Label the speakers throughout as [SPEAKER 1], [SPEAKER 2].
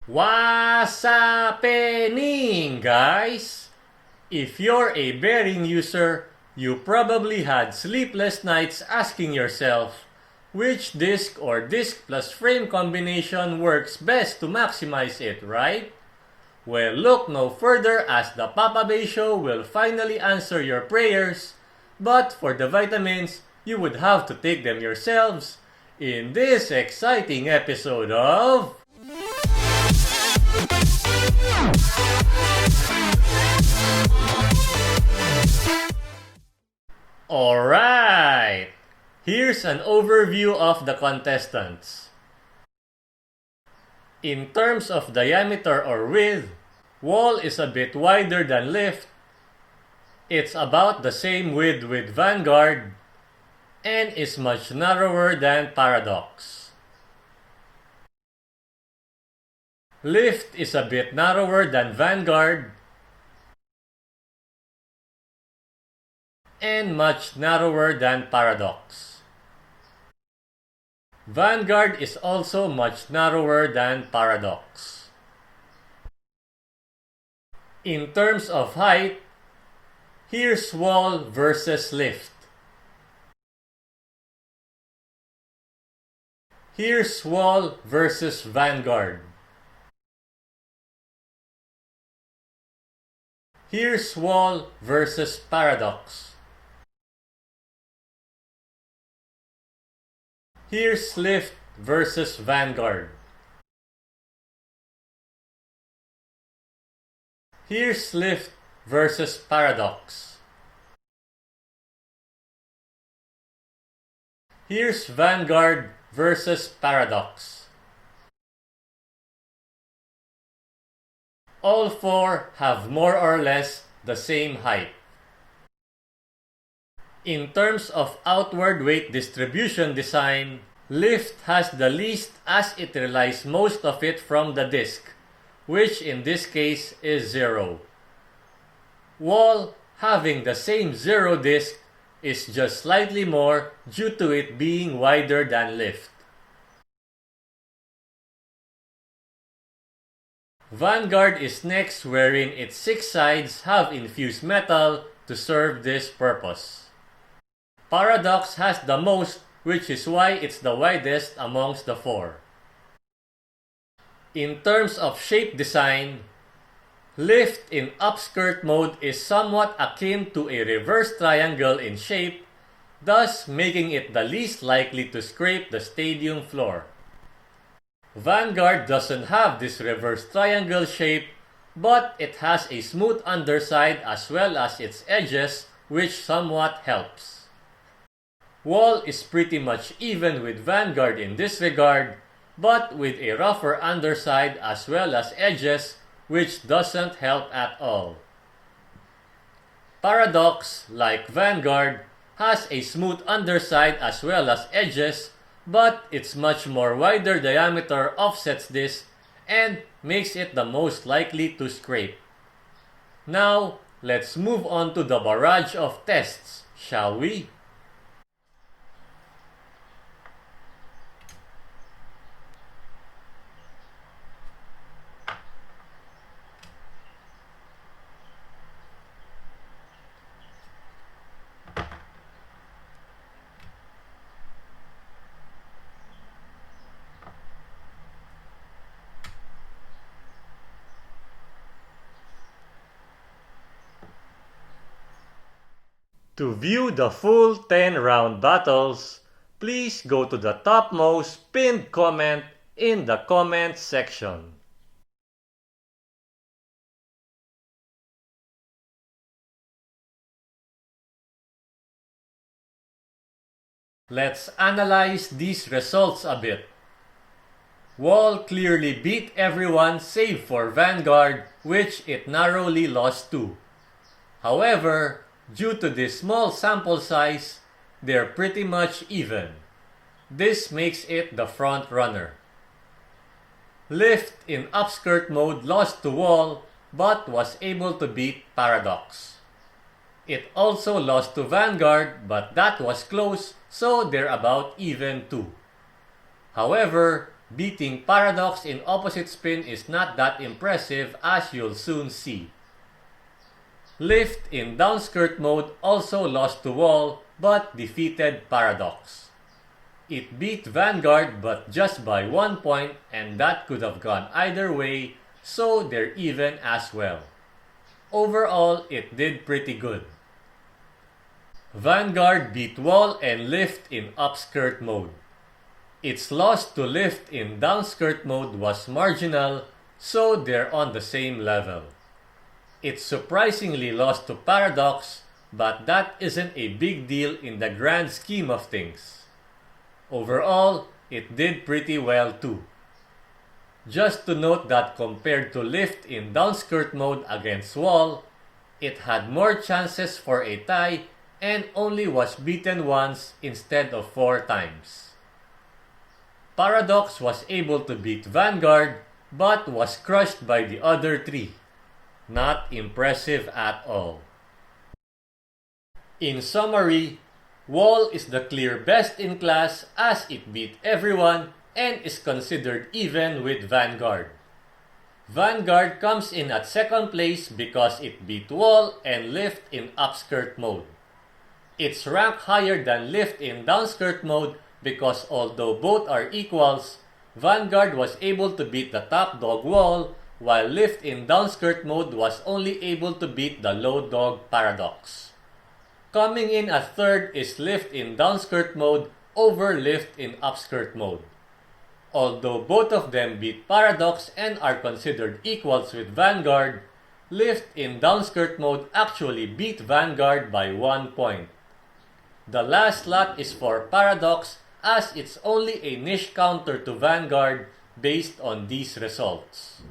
[SPEAKER 1] What's happening, guys? If you're a bearing user, you probably had sleepless nights asking yourself which disc or disc plus frame combination works best to maximize it, right? Well, look no further as the Papabey show will finally answer your prayers, but for the vitamins, you would have to take them yourselves in this exciting episode of... Alright! Here's an overview of the contestants. In terms of diameter or width, wall is a bit wider than lift. It's about the same width with Vanguard and is much narrower than Paradox. Lift is a bit narrower than Vanguard and much narrower than Paradox. Vanguard is also much narrower than Paradox. In terms of height, here's wall versus lift. Here's wall versus Vanguard. Here's wall versus Paradox. Here's lift versus Vanguard. Here's lift versus Paradox. Here's Vanguard versus Paradox. All four have more or less the same height. In terms of outward weight distribution design, lift has the least as it relies most of it from the disc, which in this case is 0. Wall, having the same 0 disc, is just slightly more due to it being wider than lift. Vanguard is next, wherein its 6 sides have infused metal to serve this purpose. Paradox has the most, which is why it's the widest amongst the 4. In terms of shape design, lift in upskirt mode is somewhat akin to a reverse triangle in shape, thus making it the least likely to scrape the stadium floor. Vanguard doesn't have this reverse triangle shape, but it has a smooth underside as well as its edges, which somewhat helps. Wall is pretty much even with Vanguard in this regard, but with a rougher underside as well as edges, which doesn't help at all. Paradox, like Vanguard, has a smooth underside as well as edges, but its much more wider diameter offsets this and makes it the most likely to scrape. Now, let's move on to the barrage of tests, shall we? To view the full 10-round battles, please go to the topmost pinned comment in the comment section. Let's analyze these results a bit. Wall clearly beat everyone save for Vanguard, which it narrowly lost to. However, due to this small sample size, they're pretty much even. This makes it the front runner. Lift in upskirt mode lost to Wall, but was able to beat Paradox. It also lost to Vanguard, but that was close, so they're about even too. However, beating Paradox in opposite spin is not that impressive, as you'll soon see. Lift in downskirt mode also lost to Wall but defeated Paradox. It beat Vanguard but just by 1 point, and that could have gone either way, so they're even as well. Overall, it did pretty good. Vanguard beat Wall and Lift in upskirt mode. Its loss to Lift in downskirt mode was marginal, so they're on the same level. It surprisingly lost to Paradox, but that isn't a big deal in the grand scheme of things. Overall, it did pretty well too. Just to note that compared to Lift in downskirt mode against Wall, it had more chances for a tie and only was beaten once instead of 4 times. Paradox was able to beat Vanguard but was crushed by the other 3. Not impressive at all. In summary, Wall is the clear best in class as it beat everyone and is considered even with Vanguard. Vanguard comes in at second place because it beat Wall and Lift in upskirt mode. It's ranked higher than Lift in downskirt mode because although both are equals, Vanguard was able to beat the top dog Wall, while Lift in downskirt mode was only able to beat the low dog Paradox. Coming in at third is Lift in downskirt mode over Lift in upskirt mode. Although both of them beat Paradox and are considered equals with Vanguard, Lift in downskirt mode actually beat Vanguard by 1 point. The last slot is for Paradox as it's only a niche counter to Vanguard based on these results.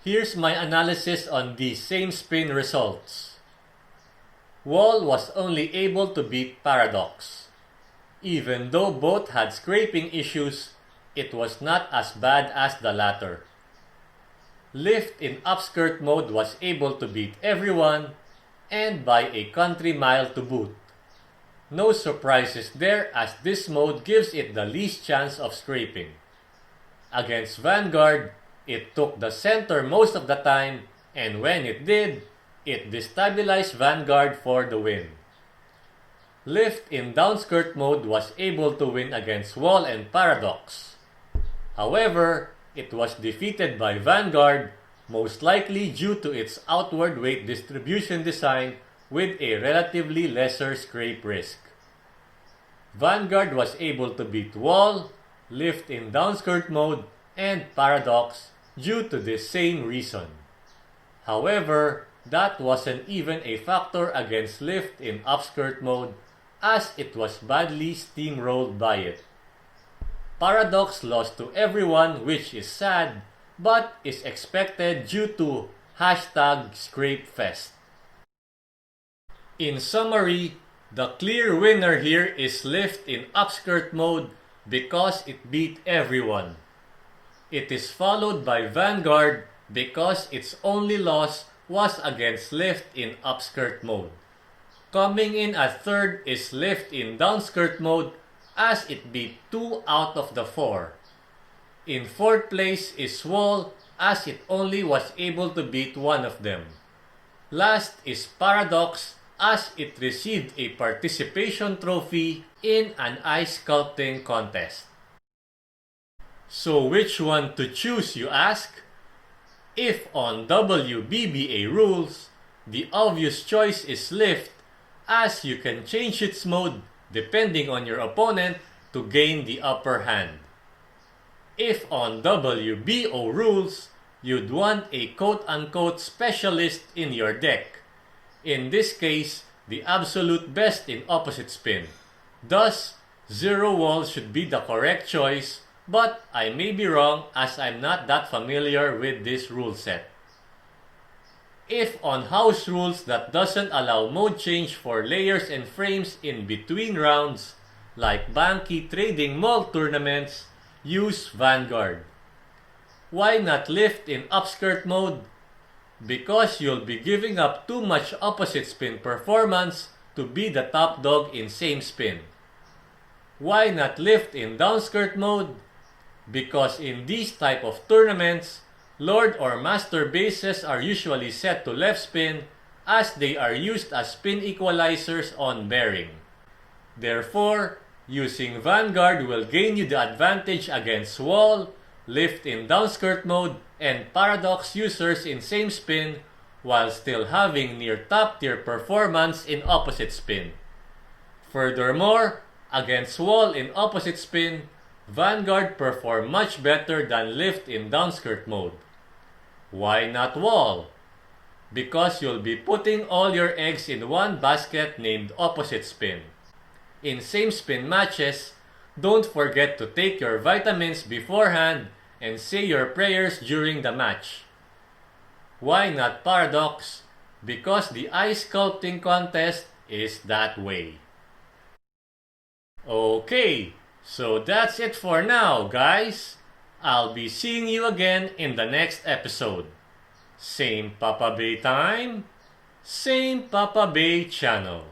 [SPEAKER 1] Here's my analysis on these same spin results. Wall was only able to beat Paradox. Even though both had scraping issues, it was not as bad as the latter. Lift in upskirt mode was able to beat everyone, and by a country mile to boot. No surprises there as this mode gives it the least chance of scraping. Against Vanguard, it took the center most of the time, and when it did, it destabilized Vanguard for the win. Lift in downskirt mode was able to win against Wall and Paradox. However, it was defeated by Vanguard, most likely due to its outward weight distribution design with a relatively lesser scrape risk. Vanguard was able to beat Wall, Lift in downskirt mode, and Paradox due to this same reason. However, that wasn't even a factor against Lift in upskirt mode as it was badly steamrolled by it. Paradox lost to everyone, which is sad, but is expected due to #ScrapeFest. In summary, the clear winner here is Lift in upskirt mode because it beat everyone. It is followed by Vanguard because its only loss was against Lift in upskirt mode. Coming in at third is Lift in downskirt mode as it beat 2 out of the 4. In fourth place is Wall as it only was able to beat one of them. Last is Paradox as it received a participation trophy in an ice sculpting contest. So which one to choose, you ask? If on WBBA rules, the obvious choice is Lift as you can change its mode depending on your opponent to gain the upper hand. If on WBO rules, you'd want a quote-unquote specialist in your deck. In this case, the absolute best in opposite spin. Thus, Zero Wall should be the correct choice, but I may be wrong as I'm not that familiar with this rule set. If on house rules that doesn't allow mode change for layers and frames in between rounds, like Banky Trading Mall tournaments, use Vanguard. Why not Lift in upskirt mode? Because you'll be giving up too much opposite spin performance to be the top dog in same spin. Why not Lift in downskirt mode? because in these type of tournaments, Lord or Master bases are usually set to left spin as they are used as spin equalizers on bearing. Therefore, using Vanguard will gain you the advantage against wall, lift in downskirt mode, and paradox users in same spin while still having near top tier performance in opposite spin. Furthermore, against wall in opposite spin, Vanguard perform much better than lift in downskirt mode. Why not wall? Because you'll be putting all your eggs in one basket named opposite spin. In same spin matches, don't forget to take your vitamins beforehand and say your prayers during the match. Why not paradox? Because the ice sculpting contest is that way. Okay, so that's it for now, guys. I'll be seeing you again in the next episode. Same Papabey time, same Papabey channel.